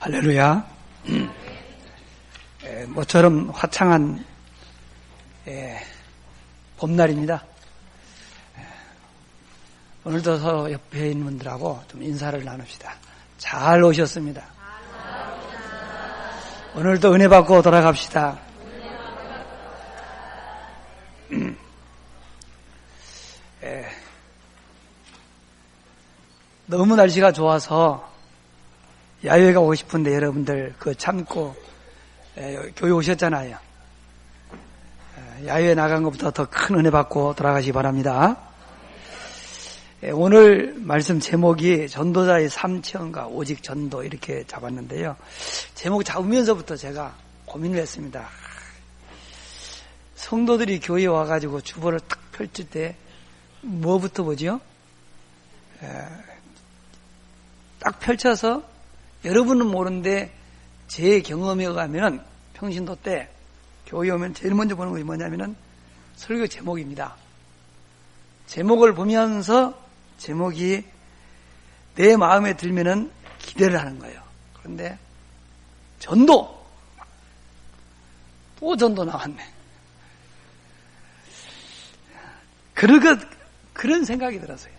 할렐루야. 모처럼 화창한 봄날입니다. 오늘도 서로 옆에 있는 분들하고 좀 인사를 나눕시다. 잘 오셨습니다. 오늘도 은혜 받고 돌아갑시다. 너무 날씨가 좋아서 야외 가고 싶은데 여러분들 그거 참고 교회 오셨잖아요. 야외 나간 것부터 더 큰 은혜 받고 돌아가시기 바랍니다. 오늘 말씀 제목이 전도자의 삶체험과 오직 전도 이렇게 잡았는데요. 제목 잡으면서부터 제가 고민을 했습니다. 성도들이 교회에 와가지고 주보를 딱 펼칠 때 뭐부터 보죠? 딱 펼쳐서 여러분은 모르는데 제 경험에 의하면 평신도 때 교회 오면 제일 먼저 보는 것이 뭐냐면은 설교 제목입니다. 제목을 보면서 제목이 내 마음에 들면은 기대를 하는 거예요. 그런데 전도 또 전도 나왔네. 그런 생각이 들었어요.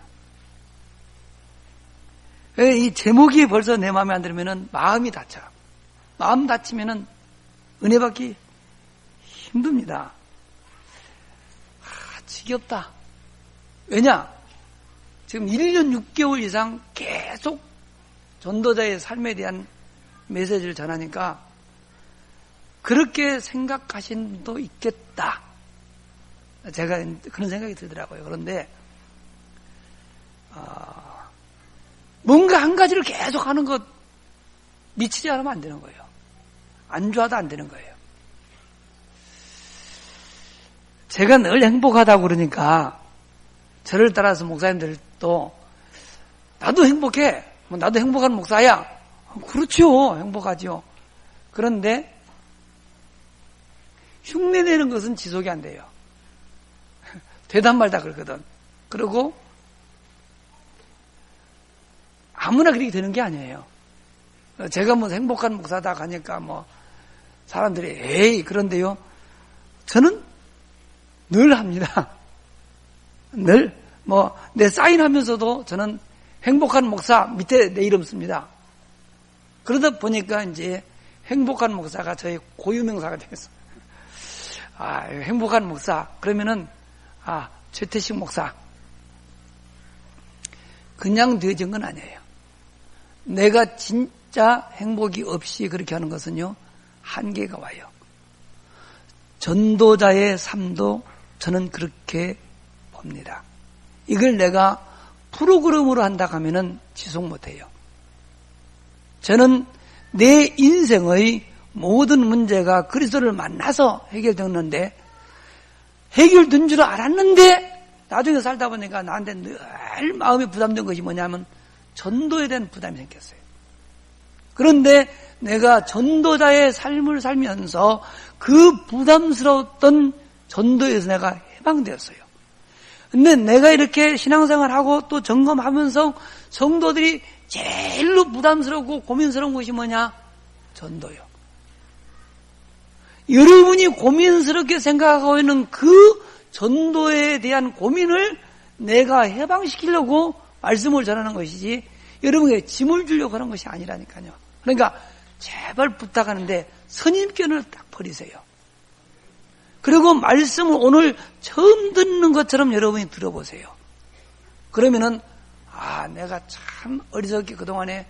이 제목이 벌써 내 마음에 안 들면은 마음이 다쳐. 마음 다치면은 은혜 받기 힘듭니다. 지겹다. 왜냐? 지금 1년 6개월 이상 계속 전도자의 삶에 대한 메시지를 전하니까 그렇게 생각하신 분도 있겠다. 제가 그런 생각이 들더라고요. 그런데 뭔가 한 가지를 계속 하는 것 미치지 않으면 안 되는 거예요. 안 좋아도 안 되는 거예요. 제가 늘 행복하다고 그러니까 저를 따라서 목사님들도 나도 행복해. 나도 행복한 목사야. 그렇죠. 행복하죠. 그런데 흉내내는 것은 지속이 안 돼요. 되단 말다 그러거든. 그리고 아무나 그렇게 되는 게 아니에요. 제가 뭐 행복한 목사다 가니까 뭐 사람들이 에이 그런데요. 저는 늘 합니다. 늘 뭐 내 사인하면서도 저는 행복한 목사 밑에 내 이름 씁니다. 그러다 보니까 이제 행복한 목사가 저의 고유명사가 되겠어. 행복한 목사 그러면은 최태식 목사 그냥 되어진 건 아니에요. 내가 진짜 행복이 없이 그렇게 하는 것은요 한계가 와요. 전도자의 삶도 저는 그렇게 봅니다. 이걸 내가 프로그램으로 한다 하면은 지속 못해요. 저는 내 인생의 모든 문제가 그리스도를 만나서 해결되었는데 해결된 줄 알았는데 나중에 살다 보니까 나한테 늘 마음이 부담된 것이 뭐냐면 전도에 대한 부담이 생겼어요. 그런데 내가 전도자의 삶을 살면서 그 부담스러웠던 전도에서 내가 해방되었어요. 근데 내가 이렇게 신앙생활하고 또 점검하면서 성도들이 제일로 부담스럽고 고민스러운 것이 뭐냐? 전도요. 여러분이 고민스럽게 생각하고 있는 그 전도에 대한 고민을 내가 해방시키려고 말씀을 전하는 것이지 여러분에게 짐을 주려고 하는 것이 아니라니까요. 그러니까 제발 부탁하는데 선입견을 딱 버리세요. 그리고 말씀을 오늘 처음 듣는 것처럼 여러분이 들어보세요. 그러면은 내가 참 어리석게 그동안에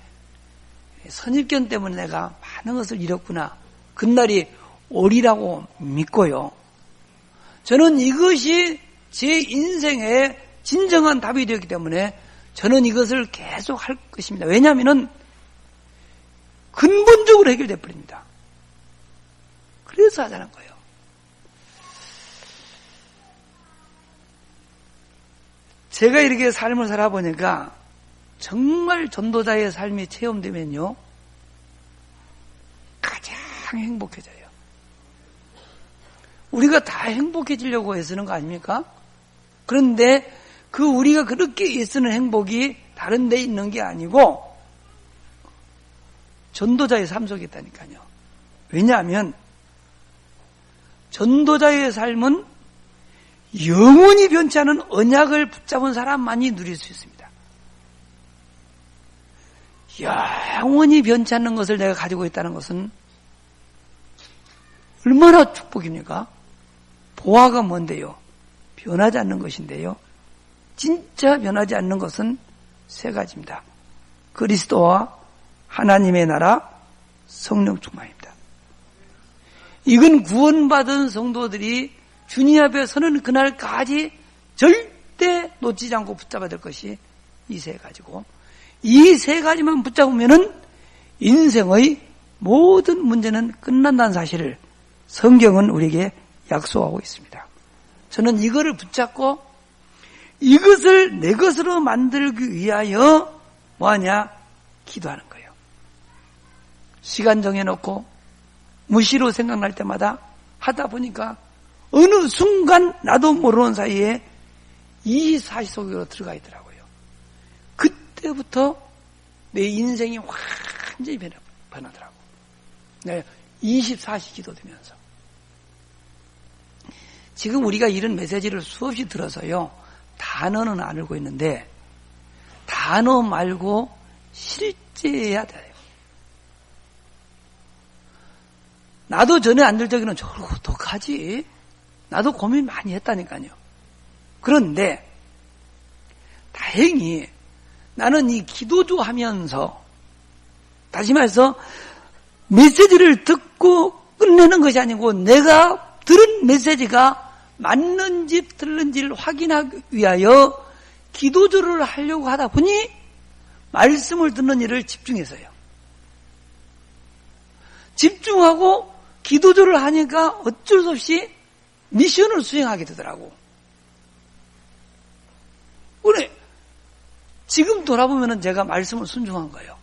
선입견 때문에 내가 많은 것을 잃었구나. 그날이 오리라고 믿고요. 저는 이것이 제 인생의 진정한 답이 되었기 때문에 저는 이것을 계속 할 것입니다. 왜냐하면 근본적으로 해결돼 버립니다. 그래서 하자는 거예요. 제가 이렇게 삶을 살아보니까 정말 전도자의 삶이 체험되면요 가장 행복해져요. 우리가 다 행복해지려고 애쓰는 거 아닙니까? 그런데 그 우리가 그렇게 애쓰는 행복이 다른 데 있는 게 아니고 전도자의 삶 속에 있다니까요. 왜냐하면 전도자의 삶은 영원히 변치 않은 언약을 붙잡은 사람만이 누릴 수 있습니다. 영원히 변치 않는 것을 내가 가지고 있다는 것은 얼마나 축복입니까? 보화가 뭔데요? 변하지 않는 것인데요. 진짜 변하지 않는 것은 세 가지입니다. 그리스도와 하나님의 나라, 성령 충만입니다. 이건 구원받은 성도들이 주님 앞에 서는 그날까지 절대 놓치지 않고 붙잡아야 될 것이 이 세 가지고, 이 세 가지만 붙잡으면은 인생의 모든 문제는 끝난다는 사실을 성경은 우리에게 약속하고 있습니다. 저는 이거를 붙잡고 이것을 내 것으로 만들기 위하여 뭐하냐? 기도하는 거예요. 시간 정해놓고 무시로 생각날 때마다 하다 보니까 어느 순간 나도 모르는 사이에 이 사실 속으로 들어가 있더라고요. 그때부터 내 인생이 완전히 변하더라고. 네, 24시 기도되면서. 지금 우리가 이런 메시지를 수없이 들어서요, 단어는 안 알고 있는데 단어 말고 실제해야 돼요. 나도 전에 안 될 적에는 저걸 어떡하지? 나도 고민 많이 했다니까요. 그런데 다행히 나는 이 기도조 하면서, 다시 말해서 메시지를 듣고 끝내는 것이 아니고 내가 들은 메시지가 맞는지 틀린지를 확인하기 위하여 기도조를 하려고 하다 보니 말씀을 듣는 일을 집중해서요. 집중하고 기도조를 하니까 어쩔 수 없이 미션을 수행하게 되더라고. 그래, 지금 돌아보면 제가 말씀을 순종한 거예요.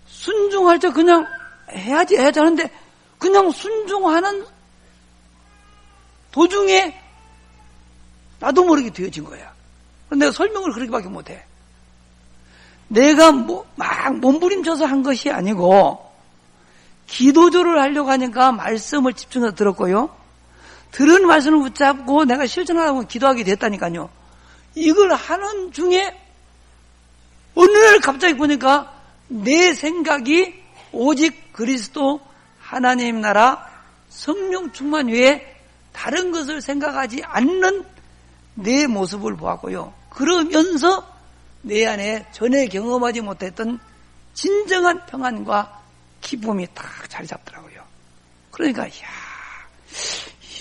순종할 때 그냥 해야지 하는데 그냥 순종하는 도중에 나도 모르게 되어진 거야. 내가 설명을 그렇게밖에 못해. 내가 막 몸부림쳐서 한 것이 아니고 기도조를 하려고 하니까 말씀을 집중해서 들었고요. 들은 말씀을 붙잡고 내가 실천하라고 기도하게 됐다니까요. 이걸 하는 중에 어느 날 갑자기 보니까 내 생각이 오직 그리스도 하나님 나라 성령 충만 외에 다른 것을 생각하지 않는 내 모습을 보았고요. 그러면서 내 안에 전에 경험하지 못했던 진정한 평안과 기쁨이 딱 자리 잡더라고요. 그러니까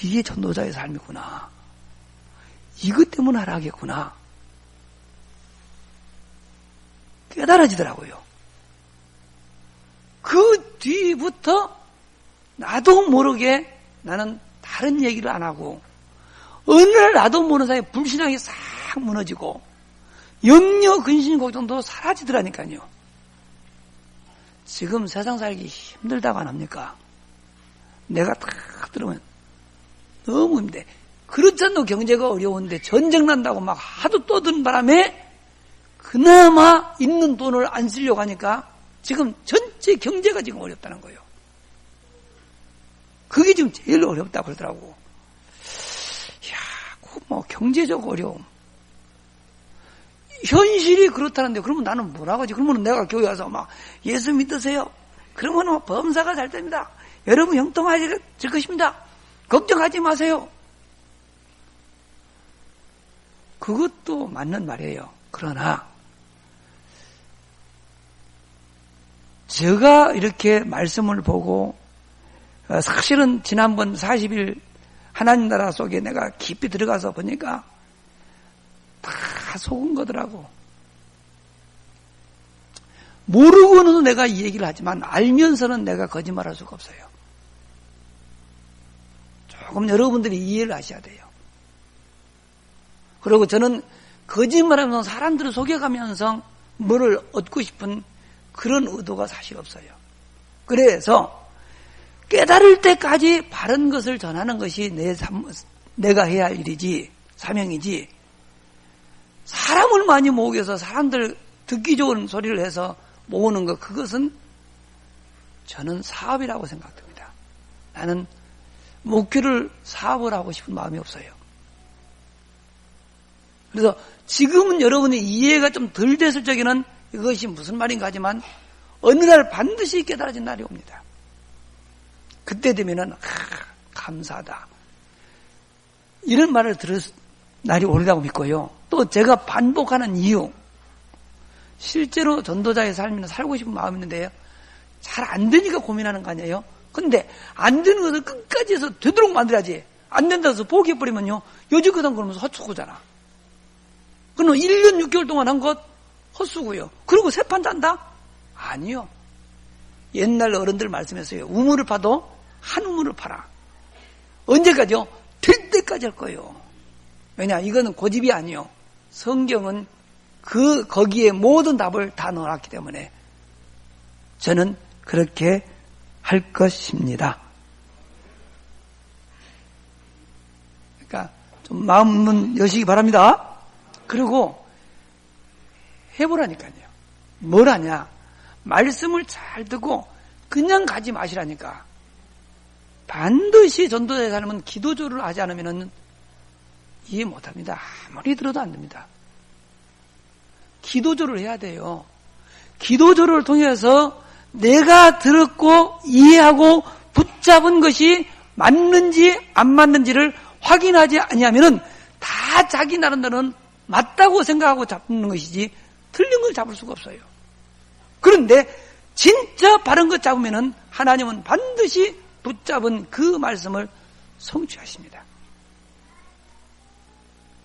이게 전도자의 삶이구나. 이것 때문에 하라겠구나. 깨달아지더라고요. 그 뒤부터 나도 모르게 나는 다른 얘기를 안 하고 어느 날 나도 모르는 사이에 불신앙이 싹 무너지고 염려, 근심, 걱정도 사라지더라니까요. 지금 세상 살기 힘들다고 안 합니까? 내가 딱 들으면 너무 힘들대. 그렇지 않도 경제가 어려운데 전쟁 난다고 막 하도 떠드는 바람에 그나마 있는 돈을 안 쓰려고 하니까 지금 전체 경제가 지금 어렵다는 거예요. 그게 지금 제일 어렵다고 그러더라고. 경제적 어려움. 현실이 그렇다는데 그러면 나는 뭐라고 하지? 그러면 내가 교회 와서 막 예수 믿으세요. 그러면 범사가 잘 됩니다. 여러분 형통하실 것입니다. 걱정하지 마세요. 그것도 맞는 말이에요. 그러나 제가 이렇게 말씀을 보고 사실은 지난번 40일 하나님 나라 속에 내가 깊이 들어가서 보니까 다 속은 거더라고. 모르고는 내가 이 얘기를 하지만 알면서는 내가 거짓말할 수가 없어요. 조금 여러분들이 이해를 하셔야 돼요. 그리고 저는 거짓말하면서 사람들을 속여가면서 뭐를 얻고 싶은 그런 의도가 사실 없어요. 그래서 깨달을 때까지 바른 것을 전하는 것이 내가 해야 할 일이지, 사명이지, 사람을 많이 모으기 위해서 사람들 듣기 좋은 소리를 해서 모으는 것, 그것은 저는 사업이라고 생각됩니다. 나는 목회를 사업을 하고 싶은 마음이 없어요. 그래서 지금은 여러분의 이해가 좀 덜 됐을 적에는 이것이 무슨 말인가 하지만 어느 날 반드시 깨달아진 날이 옵니다. 그때 되면은 감사하다. 이런 말을 들을 날이 오리라고 믿고요. 또 제가 반복하는 이유, 실제로 전도자의 삶을 살고 싶은 마음이 있는데요. 잘 안 되니까 고민하는 거 아니에요? 근데 안 되는 것을 끝까지 해서 되도록 만들어야지. 안 된다고 해서 포기해버리면요. 여지껏한 그러면서 헛수고잖아. 그럼 1년 6개월 동안 한 것 헛수고요. 그리고 새 판 잔다? 아니요. 옛날 어른들 말씀했어요. 우물을 파도 한 우물을 파라. 언제까지요? 될 때까지 할 거예요. 왜냐? 이거는 고집이 아니요. 성경은 거기에 모든 답을 다 넣어놨기 때문에 저는 그렇게 할 것입니다. 그러니까 좀 마음은 여시기 바랍니다. 그리고 해보라니까요. 뭘 하냐? 말씀을 잘 듣고 그냥 가지 마시라니까. 반드시 전도자의 삶은 기도조를 하지 않으면 이해 못합니다. 아무리 들어도 안 됩니다. 기도조를 해야 돼요. 기도조를 통해서 내가 들었고 이해하고 붙잡은 것이 맞는지 안 맞는지를 확인하지 아니하면은 다 자기 나름대로는 맞다고 생각하고 잡는 것이지 틀린 걸 잡을 수가 없어요. 그런데 진짜 바른 것 잡으면은 하나님은 반드시 붙잡은 그 말씀을 성취하십니다.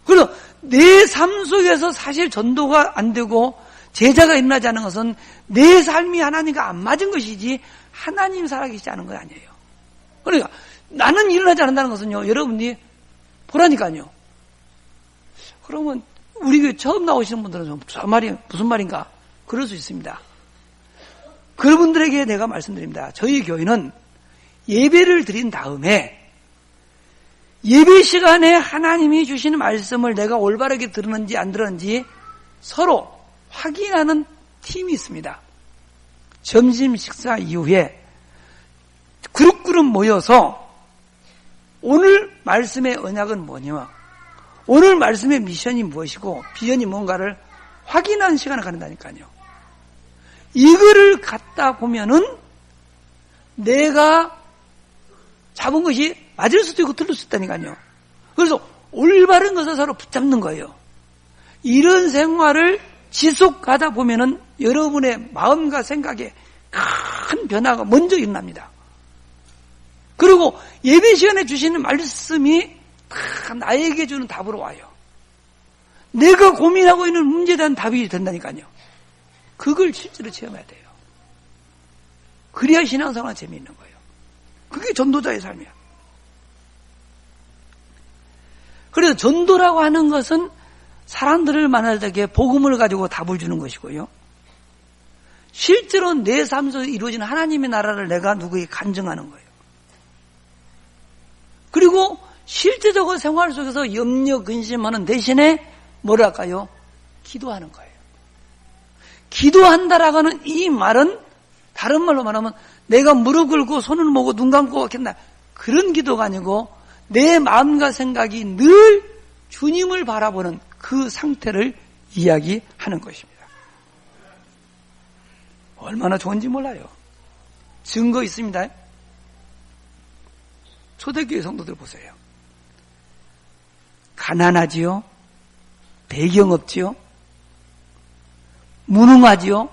그래서 내 삶 속에서 사실 전도가 안 되고 제자가 일어나지 않은 것은 내 삶이 하나님과 안 맞은 것이지 하나님 살아계시지 않은 거 아니에요. 그러니까 나는 일어나지 않는다는 것은요, 여러분이 보라니까요. 그러면 우리 교회 처음 나오시는 분들은 무슨 말인가? 그럴 수 있습니다. 그분들에게 내가 말씀드립니다. 저희 교회는 예배를 드린 다음에 예배 시간에 하나님이 주시는 말씀을 내가 올바르게 들었는지 안 들었는지 서로 확인하는 팀이 있습니다. 점심 식사 이후에 그룹 모여서 오늘 말씀의 언약은 뭐냐, 오늘 말씀의 미션이 무엇이고 비전이 뭔가를 확인하는 시간을 갖는다니까요. 이거를 갖다 보면은 내가 잡은 것이 맞을 수도 있고 틀릴 수도 있다니까요. 그래서 올바른 것을 서로 붙잡는 거예요. 이런 생활을 지속하다 보면은 여러분의 마음과 생각에 큰 변화가 먼저 일어납니다. 그리고 예배 시간에 주시는 말씀이 다 나에게 주는 답으로 와요. 내가 고민하고 있는 문제에 대한 답이 된다니까요. 그걸 실제로 체험해야 돼요. 그래야 신앙생활은 재미있는 거예요. 그게 전도자의 삶이야. 그래서 전도라고 하는 것은 사람들을 만날 때 복음을 가지고 답을 주는 것이고요. 실제로 내 삶 속에 이루어지는 하나님의 나라를 내가 누구에게 간증하는 거예요. 그리고 실제적으로 생활 속에서 염려, 근심하는 대신에 뭐랄까요? 기도하는 거예요. 기도한다라고 하는 이 말은 다른 말로 말하면 내가 무릎 꿇고 손을 모으고 눈 감고 했나, 그런 기도가 아니고 내 마음과 생각이 늘 주님을 바라보는 그 상태를 이야기하는 것입니다. 얼마나 좋은지 몰라요. 증거 있습니다. 초대교회 성도들 보세요. 가난하지요? 배경 없지요? 무능하지요?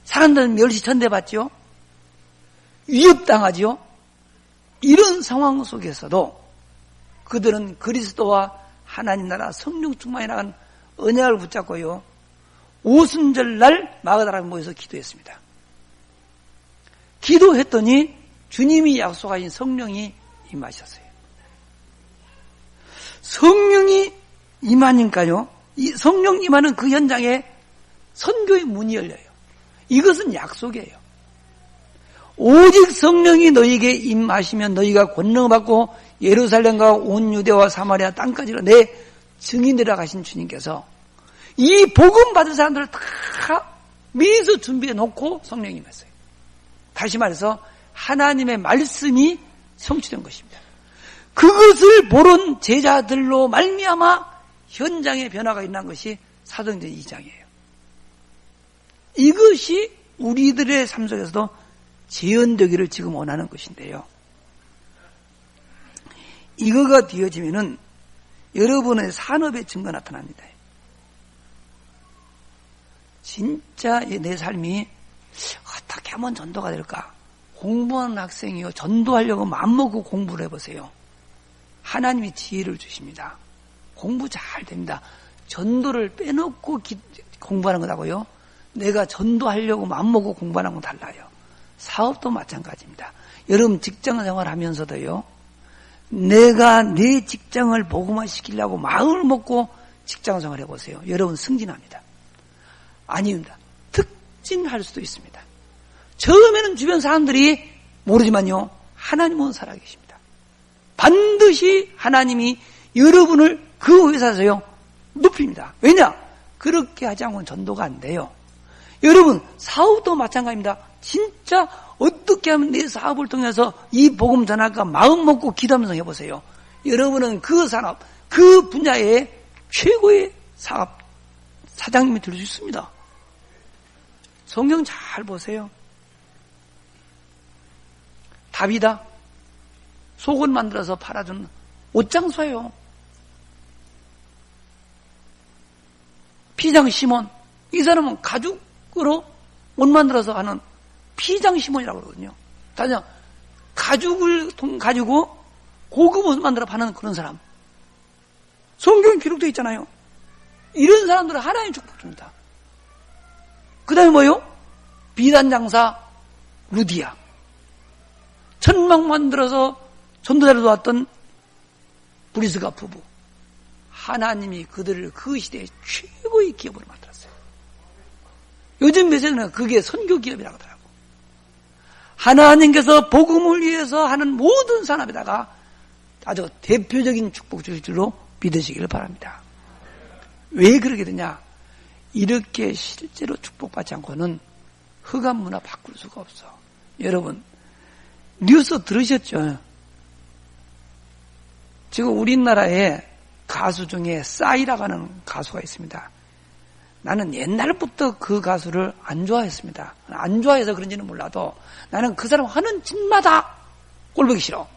사람들은 멸시 천대받지요? 위협당하지요? 이런 상황 속에서도 그들은 그리스도와 하나님 나라 성령 충만이라는 언약을 붙잡고요, 오순절날 마가다라에 모여서 기도했습니다. 기도했더니 주님이 약속하신 성령이 임하셨어요. 성령이 임하니까요, 이 성령 임하는 그 현장에 선교의 문이 열려요. 이것은 약속이에요. 오직 성령이 너희에게 임하시면 너희가 권능을 받고 예루살렘과 온 유대와 사마리아 땅까지로 내 증인되라 하신 주님께서 이 복음 받을 사람들을 다 미리서 준비해 놓고 성령이 임했어요. 다시 말해서 하나님의 말씀이 성취된 것입니다. 그것을 모른 제자들로 말미암아 현장의 변화가 일어난 것이 사도행전 2장이에요. 이것이 우리들의 삶 속에서도 재현되기를 지금 원하는 것인데요. 이거가 되어지면은 여러분의 산업의 증거가 나타납니다. 진짜 내 삶이 어떻게 하면 전도가 될까? 공부하는 학생이요. 전도하려고 마음먹고 공부를 해보세요. 하나님이 지혜를 주십니다. 공부 잘 됩니다. 전도를 빼놓고 공부하는 거라고요. 내가 전도하려고 마음먹고 공부하는 건 달라요. 사업도 마찬가지입니다. 여러분 직장 생활하면서도요. 내가 내 직장을 복음화시키려고 마음을 먹고 직장 생활 해보세요. 여러분 승진합니다. 아닙니다. 특진할 수도 있습니다. 처음에는 주변 사람들이 모르지만요. 하나님은 살아계십니다. 반드시 하나님이 여러분을 그 회사에서요. 높입니다. 왜냐? 그렇게 하지 않고는 전도가 안 돼요. 여러분 사업도 마찬가지입니다. 진짜 어떻게 하면 내 사업을 통해서 이 복음 전할까 마음 먹고 기도하면서 해보세요. 여러분은 그 산업, 그 분야의 최고의 사업 사장님이 될 수 있습니다. 성경 잘 보세요. 다비다 속옷 만들어서 팔아준 옷장소예요. 피장 시몬, 이 사람은 가죽으로 옷 만들어서 하는 피장 시몬이라고 그러거든요. 다시 가죽을 가지고 고급 옷 만들어 파는 그런 사람. 성경에 기록되어 있잖아요. 이런 사람들은 하나님 축복 줍니다. 그 다음에 뭐요? 비단 장사 루디아. 천막 만들어서 전도자로 도왔던 브리스가 부부. 하나님이 그들을 그 시대의 최고의 기업으로 만들었어요. 요즘 메시지는 그게 선교 기업이라고 하더라고. 하나님께서 복음을 위해서 하는 모든 산업에다가 아주 대표적인 축복 주실 줄로 믿으시기를 바랍니다. 왜 그러게 되냐? 이렇게 실제로 축복받지 않고는 흑암 문화 바꿀 수가 없어. 여러분 뉴스 들으셨죠? 지금 우리나라에 가수 중에 싸이라고 하는 가수가 있습니다. 나는 옛날부터 그 가수를 안 좋아했습니다. 안 좋아해서 그런지는 몰라도 나는 그 사람 하는 짓마다 꼴보기 싫어.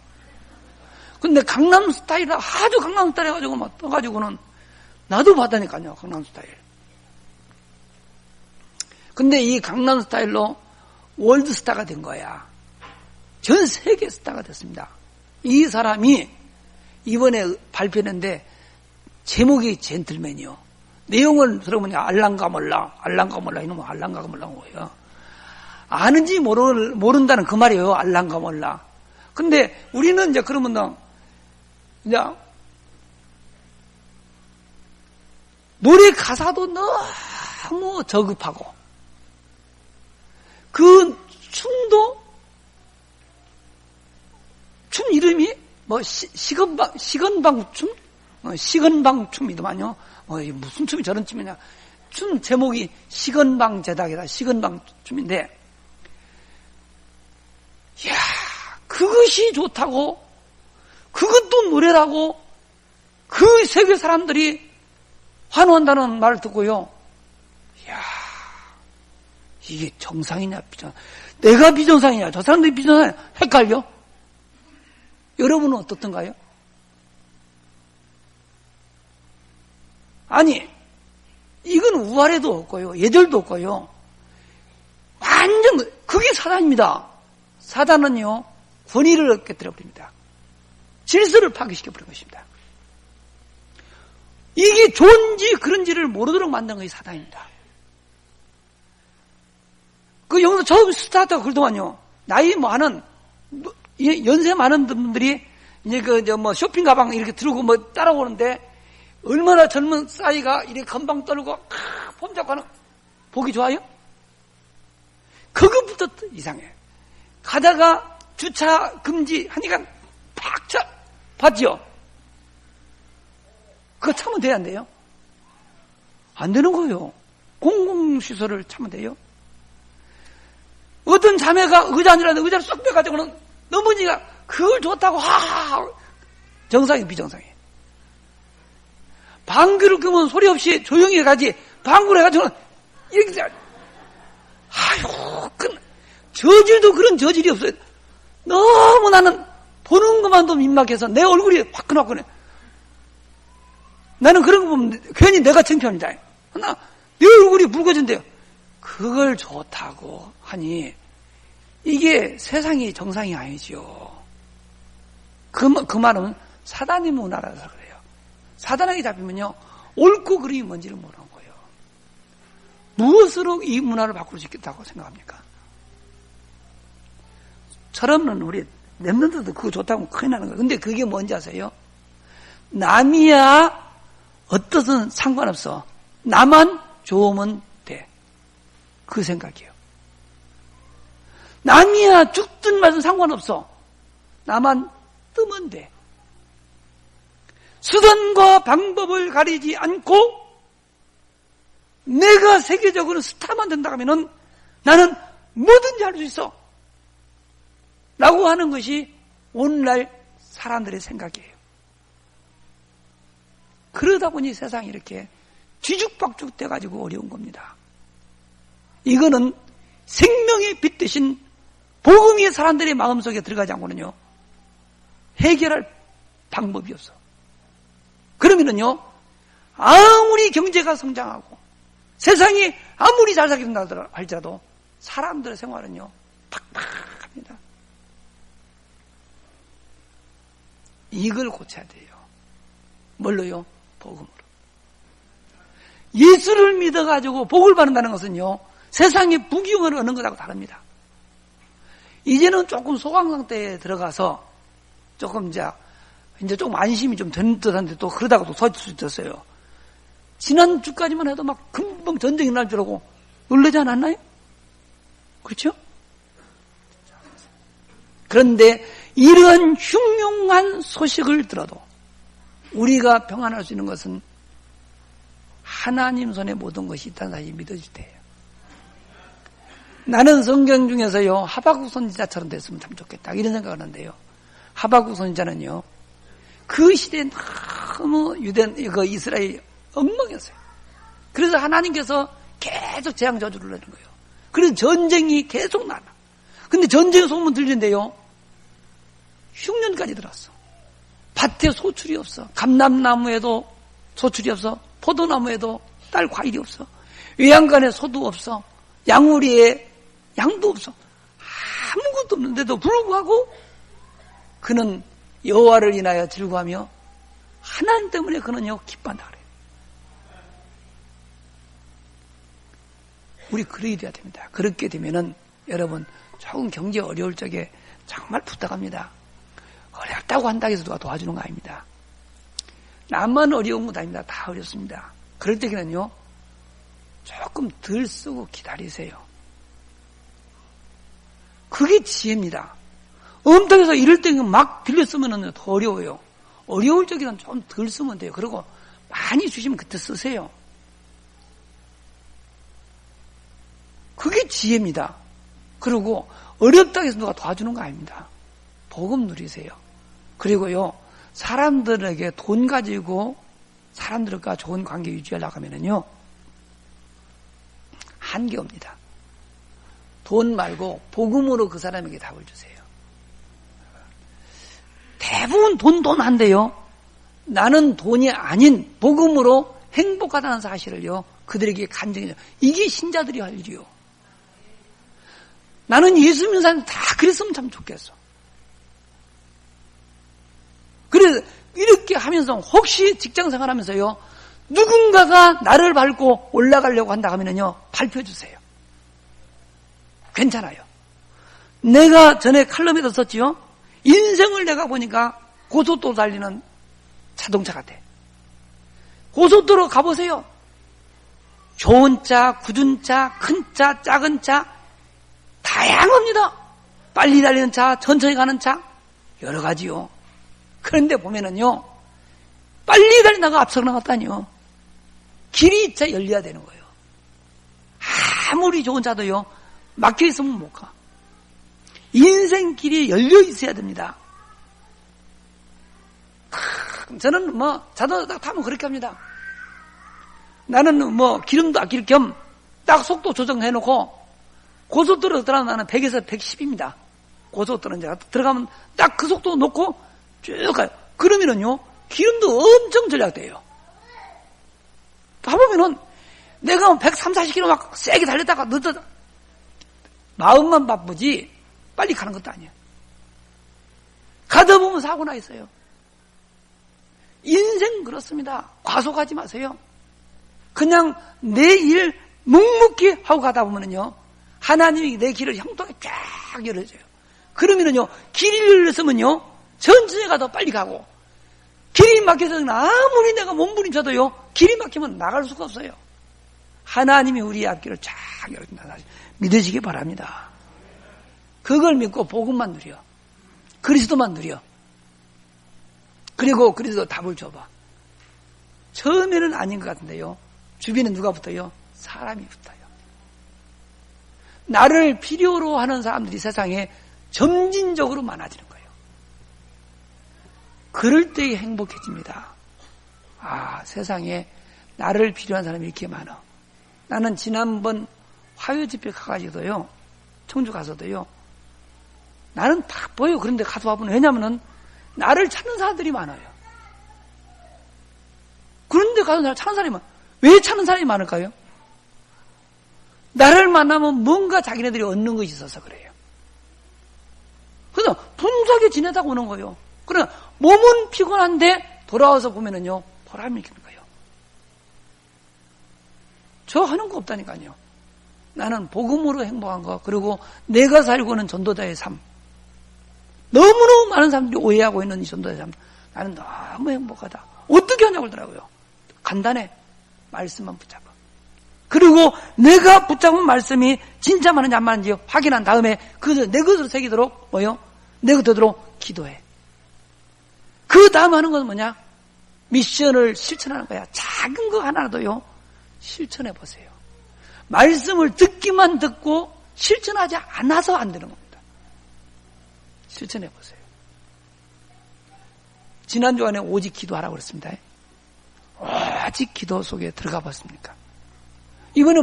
근데 강남스타일 아주 강남스타일 해가지고 막 떠가지고는 나도 봤다니까요. 강남스타일. 근데 이 강남스타일로 월드스타가 된 거야. 전 세계 스타가 됐습니다. 이 사람이 이번에 발표했는데 제목이 젠틀맨이요. 내용을 들어보니 알랑가 몰라 이놈은 알랑가가 몰라 뭐예요. 아는지 모른다는 그 말이에요. 알랑가 몰라. 근데 우리는 이제 그러면 이제 노래 가사도 너무 저급하고 그 춤도 춤 이름이 뭐 시건방 춤? 시건방 춤이더만요. 무슨 춤이 저런 춤이냐? 춤 제목이 시건방 제닥이다. 시건방 춤인데, 이야, 그것이 좋다고, 그것도 노래라고, 그 세계 사람들이 환호한다는 말을 듣고요. 이야, 이게 정상이냐, 비정, 내가 비정상이냐, 저 사람들이 비정상이냐, 헷갈려? 여러분은 어떻던가요? 아니, 이건 우아래도 없고요. 예절도 없고요. 완전, 그게 사단입니다. 사단은요, 권위를 깨뜨려버립니다. 질서를 파괴시켜버린 것입니다. 이게 좋은지 그런지를 모르도록 만든 것이 사단입니다. 그 여기서 처음 스타트가 그러더만요. 나이 많은, 연세 많은 분들이 이제 쇼핑 가방 이렇게 들고 따라오는데 얼마나 젊은 싸이가 이렇게 건방 떨고 폼 잡고 하는 보기 좋아요? 그것부터 이상해. 가다가 주차 금지 하니까 팍 차 봤죠? 그거 참으면 돼야 안 돼요? 안 되는 거예요. 공공시설을 차면 돼요. 어떤 자매가 의자 앉으라는데 의자를 쏙 빼가지고는 넘어지가 그걸 좋다고 하하 정상이 비정상이에요. 방귀를 끄면 소리 없이 조용히 해가지 방구를 해가지고는 이렇게 아이고 저질도 그런 저질이 없어요. 너무 나는 보는 것만도 민망해서 내 얼굴이 화끈화끈해. 나는 그런 거 보면 괜히 내가 창피합니다. 나 내 얼굴이 붉어진대요. 그걸 좋다고 하니 이게 세상이 정상이 아니죠. 그 말은 사단의 문화라서 그래요. 사단에게 잡히면요 옳고 그름이 뭔지를 모르는 거예요. 무엇으로 이 문화를 바꿀 수 있겠다고 생각합니까? 저러면 우리 랩런트도 그거 좋다고 큰일 나는 거예요. 근데 그게 뭔지 아세요? 남이야 어떻든 상관없어. 나만 좋으면 돼. 그 생각이에요. 남이야 죽든 말든 상관없어. 나만 뜨면 돼. 수단과 방법을 가리지 않고 내가 세계적으로 스타만 된다고 하면은 나는 뭐든지 할 수 있어. 라고 하는 것이 오늘날 사람들의 생각이에요. 그러다 보니 세상이 이렇게 뒤죽박죽 돼가지고 어려운 겁니다. 이거는 생명의 빛 대신 복음이 사람들의 마음속에 들어가지 않고는요 해결할 방법이 없어. 그러면은요 아무리 경제가 성장하고 세상이 아무리 잘 살긴다 할지라도 사람들의 생활은요 팍팍합니다. 이걸 고쳐야 돼요. 뭘로요? 복음으로. 예수를 믿어가지고 복을 받는다는 것은요 세상의 부귀영화를 얻는 것하고 다릅니다. 이제는 조금 소강 상태에 들어가서 조금 이제 조금 안심이 좀 되는 듯한데 또 그러다가 또 서질 수 있었어요. 지난주까지만 해도 막 금방 전쟁이 날 줄 알고 놀라지 않았나요? 그렇죠? 그런데 이러한 흉흉한 소식을 들어도 우리가 평안할 수 있는 것은 하나님 손에 모든 것이 있다는 사실이 믿어질 때예요. 나는 성경 중에서요 하박국 선지자처럼 됐으면 참 좋겠다 이런 생각을 하는데요. 하박국 선지자는요 그 시대에 너무 이스라엘이 엉망이었어요. 그래서 하나님께서 계속 재앙 저주를 내는 거예요. 그래서 전쟁이 계속 나나. 근데 전쟁 소문 들리는데요 흉년까지 들었어. 밭에 소출이 없어. 감람나무에도 소출이 없어. 포도나무에도 딸 과일이 없어. 외양간에 소도 없어. 양우리에 양도 없어. 아무것도 없는데도 불구하고 그는 여호와를 인하여 즐거워하며 하나님 때문에 그는요 기뻐한다 그래요. 우리 그래야 돼야 됩니다. 그렇게 되면은 여러분 조금 경제 어려울 적에 정말 부탁합니다. 어렵다고 한다고 해서 누가 도와주는 거 아닙니다. 나만 어려운 건 아닙니다. 다 어렵습니다. 그럴 때는요 조금 덜 쓰고 기다리세요. 그게 지혜입니다. 엄탁해서 이럴 때는 막 빌려 쓰면 더 어려워요. 어려울 적에는 좀 덜 쓰면 돼요. 그리고 많이 주시면 그때 쓰세요. 그게 지혜입니다. 그리고 어렵다고 해서 누가 도와주는 거 아닙니다. 복음 누리세요. 그리고요 사람들에게 돈 가지고 사람들과 좋은 관계 유지하려고 하면은요 한계 옵니다. 돈 말고 복음으로 그 사람에게 답을 주세요. 대부분 돈 한대요. 나는 돈이 아닌 복음으로 행복하다는 사실을요 그들에게 간증해요. 이게 신자들이 할 일이요. 나는 예수 믿는 사람 다 그랬으면 참 좋겠어. 그래서 이렇게 하면서 혹시 직장생활 하면서요 누군가가 나를 밟고 올라가려고 한다 하면은요 발표해 주세요. 괜찮아요. 내가 전에 칼럼에도 썼지요. 인생을 내가 보니까 고속도로 달리는 자동차 같아. 고속도로 가보세요. 좋은 차, 굳은 차, 큰 차, 작은 차 다양합니다. 빨리 달리는 차, 천천히 가는 차 여러 가지요. 그런데 보면은요 빨리 달리다가 앞서 나갔다니요. 길이 자 열려야 되는 거예요. 아무리 좋은 차도요, 막혀 있으면 못 가. 인생 길이 열려 있어야 됩니다. 저는 자동차 타면 그렇게 합니다. 나는 기름도 아낄 겸 딱 속도 조정해놓고 고속도로 들어가면 나는 100에서 110입니다. 고속도로 이제 들어가면 딱 그 속도 놓고 쭉 가요. 그러면은요, 기름도 엄청 절약돼요. 가보면은 내가 130, 40km 막 세게 달렸다가 늦어져. 마음만 바쁘지 빨리 가는 것도 아니에요. 가다 보면 사고 나 있어요. 인생 그렇습니다. 과속하지 마세요. 그냥 내 일 묵묵히 하고 가다 보면은요, 하나님이 내 길을 형통하게 쫙 열어줘요. 그러면은요, 길이 열렸으면요, 천천히 가도 빨리 가고, 길이 막혀서 아무리 내가 몸부림쳐도요, 길이 막히면 나갈 수가 없어요. 하나님이 우리의 앞길을 쫙 열어준다. 믿으시기 바랍니다. 그걸 믿고 복음만 누려. 그리스도만 누려. 그리고 그리스도 답을 줘봐. 처음에는 아닌 것 같은데요, 주변에 누가 붙어요? 사람이 붙어요. 나를 필요로 하는 사람들이 세상에 점진적으로 많아지는 거예요. 그럴 때 행복해집니다. 아, 세상에 나를 필요한 사람이 이렇게 많아. 나는 지난번 화요 집회 가가지고도요, 청주 가서도요, 나는 다 보여. 그런데 가서 와보면, 왜냐면은 나를 찾는 사람들이 많아요. 그런데 가서 나를 찾는 사람이 많아. 왜 찾는 사람이 많을까요? 나를 만나면 뭔가 자기네들이 얻는 것이 있어서 그래요. 그래서 분석에 지내다가 오는 거예요. 그러나 몸은 피곤한데 돌아와서 보면은요, 보람이 있는 거예요. 저 하는 거 없다니까요. 나는 복음으로 행복한 거, 그리고 내가 살고는 전도자의 삶. 너무너무 많은 사람들이 오해하고 있는 이 전도자의 삶. 나는 너무 행복하다. 어떻게 하냐고 그러더라고요. 간단해. 말씀만 붙잡아. 그리고 내가 붙잡은 말씀이 진짜 맞는지 안 맞는지 확인한 다음에 내 것으로 새기도록 내 것으로 기도해. 그 다음 하는 건 뭐냐? 미션을 실천하는 거야. 작은 거 하나라도요, 실천해 보세요. 말씀을 듣기만 듣고 실천하지 않아서 안 되는 겁니다. 실천해 보세요. 지난 주간에 오직 기도하라고 그랬습니다. 오직 기도 속에 들어가 봤습니까? 이번에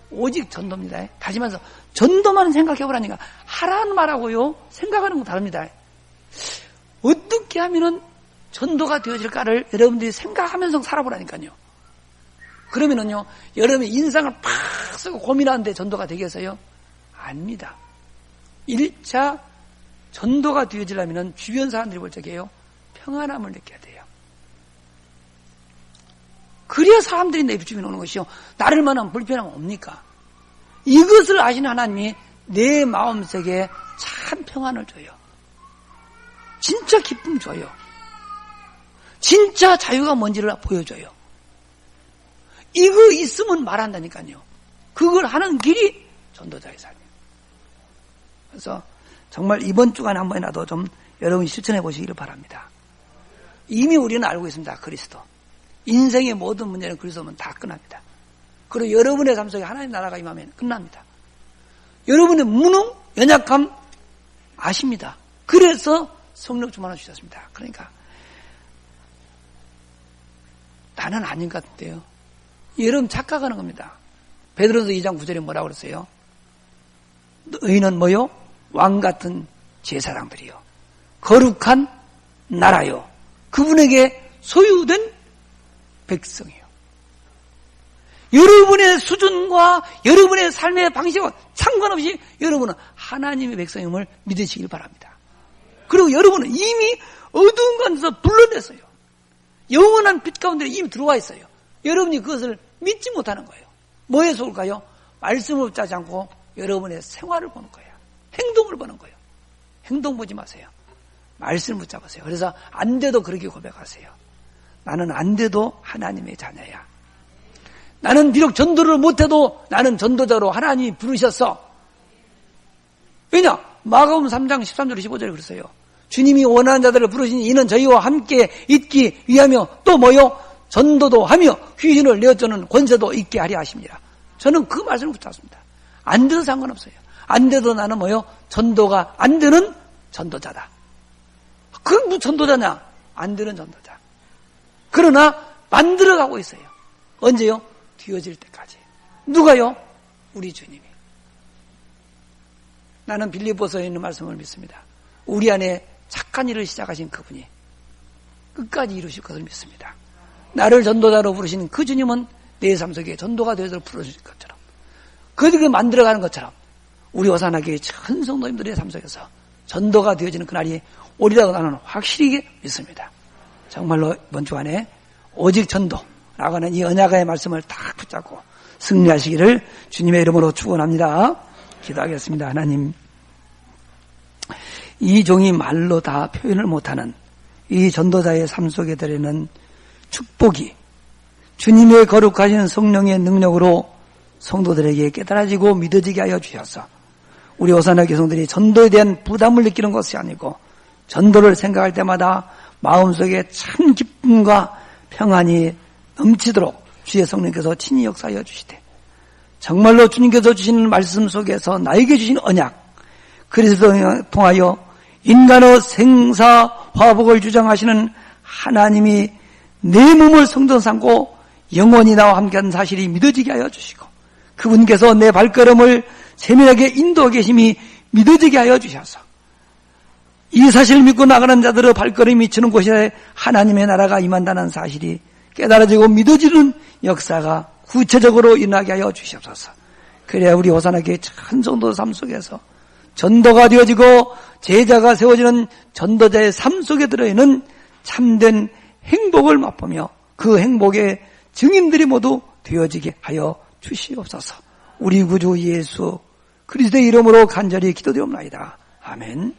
오직 전도입니다. 다시 말해서 전도만 생각해 보라니까. 하라는 말하고요, 생각하는 건 다릅니다. 어떻게 하면은 전도가 되어질까를 여러분들이 생각하면서 살아보라니까요. 그러면은요, 여러분의 인상을 팍 쓰고 고민하는데 전도가 되겠어요? 아닙니다. 1차 전도가 되어지려면 주변 사람들이 볼 적에요, 평안함을 느껴야 돼요. 그래야 사람들이 내 주변에 오는 것이요. 나를 만한 불편함은 옵니까? 이것을 아시는 하나님이 내 마음속에 참 평안을 줘요. 진짜 기쁨 줘요. 진짜 자유가 뭔지를 보여줘요. 이거 있으면 말한다니까요. 그걸 하는 길이 전도자의 삶이에요. 그래서 정말 이번 주간에 한 번이라도 좀 여러분이 실천해 보시기를 바랍니다. 이미 우리는 알고 있습니다. 그리스도. 인생의 모든 문제는 그리스도면 다 끝납니다. 그리고 여러분의 삶 속에 하나님 나라가 임하면 끝납니다. 여러분의 무능, 연약함 아십니다. 그래서 성령 충만을 주셨습니다. 그러니까 나는 아닌 것 같은데요. 여러분 착각하는 겁니다. 베드로서 2장 9절에 뭐라고 그랬어요? 너희는 뭐요? 왕같은 제사장들이요, 거룩한 나라요, 그분에게 소유된 백성이요. 여러분의 수준과 여러분의 삶의 방식과 상관없이 여러분은 하나님의 백성임을 믿으시길 바랍니다. 그리고 여러분은 이미 어두운 곳에서 불러냈어요. 영원한 빛 가운데 이미 들어와 있어요. 여러분이 그것을 믿지 못하는 거예요. 뭐에 속을까요? 말씀을 붙잡지 않고 여러분의 생활을 보는 거예요. 행동을 보는 거예요. 행동 보지 마세요. 말씀을 붙잡으세요. 그래서 안 돼도 그렇게 고백하세요. 나는 안 돼도 하나님의 자녀야. 나는 비록 전도를 못해도 나는 전도자로 하나님이 부르셨어. 왜냐? 마가복음 3장 13절 15절에 그랬어요. 주님이 원하는 자들을 부르시니 이는 저희와 함께 있기 위하며 또 뭐요? 전도도 하며 귀신을 내어쫓는 권세도 있게 하려 하십니다. 저는 그 말씀을 붙잡습니다. 안 돼도 상관없어요. 안 돼도 나는 뭐요? 전도가 안 되는 전도자다. 그건 무슨 전도자냐? 안 되는 전도자. 그러나 만들어가고 있어요. 언제요? 뒤어질 때까지. 누가요? 우리 주님이. 나는 빌립보서에 있는 말씀을 믿습니다. 우리 안에 착한 일을 시작하신 그분이 끝까지 이루실 것을 믿습니다. 나를 전도자로 부르신 그 주님은 내 삶 속에 전도가 되도록 부르실 것처럼, 그들을 만들어가는 것처럼 우리 오산하교의 전 성도님들의 삶 속에서 전도가 되어지는 그날이 오리라고 나는 확실히 믿습니다. 정말로 이번 주간에 오직 전도라고 하는 이 언약의 말씀을 딱 붙잡고 승리하시기를 주님의 이름으로 축원합니다. 기도하겠습니다. 하나님, 이 종이 말로 다 표현을 못하는 이 전도자의 삶 속에 들어있는 축복이 주님의 거룩하신 성령의 능력으로 성도들에게 깨달아지고 믿어지게 하여 주셔서 우리 오산나 교성들이 전도에 대한 부담을 느끼는 것이 아니고 전도를 생각할 때마다 마음속에 참 기쁨과 평안이 넘치도록 주의 성령께서 친히 역사하여 주시되, 정말로 주님께서 주시는 말씀 속에서 나에게 주신 언약, 그리스도를 통하여 인간의 생사화복을 주장하시는 하나님이 내 몸을 성전 삼고 영원히 나와 함께한 사실이 믿어지게 하여 주시고, 그분께서 내 발걸음을 세밀하게 인도하고 계심이 믿어지게 하여 주셔서 이 사실을 믿고 나가는 자들의 발걸음이 미치는 곳에 하나님의 나라가 임한다는 사실이 깨달아지고 믿어지는 역사가 구체적으로 일어나게 하여 주시옵소서. 그래야 우리 호산하교의 큰 성도 삶 속에서 전도가 되어지고 제자가 세워지는 전도자의 삶 속에 들어있는 참된 행복을 맛보며 그 행복의 증인들이 모두 되어지게 하여 주시옵소서. 우리 구주 예수 그리스도의 이름으로 간절히 기도드리옵나이다. 아멘.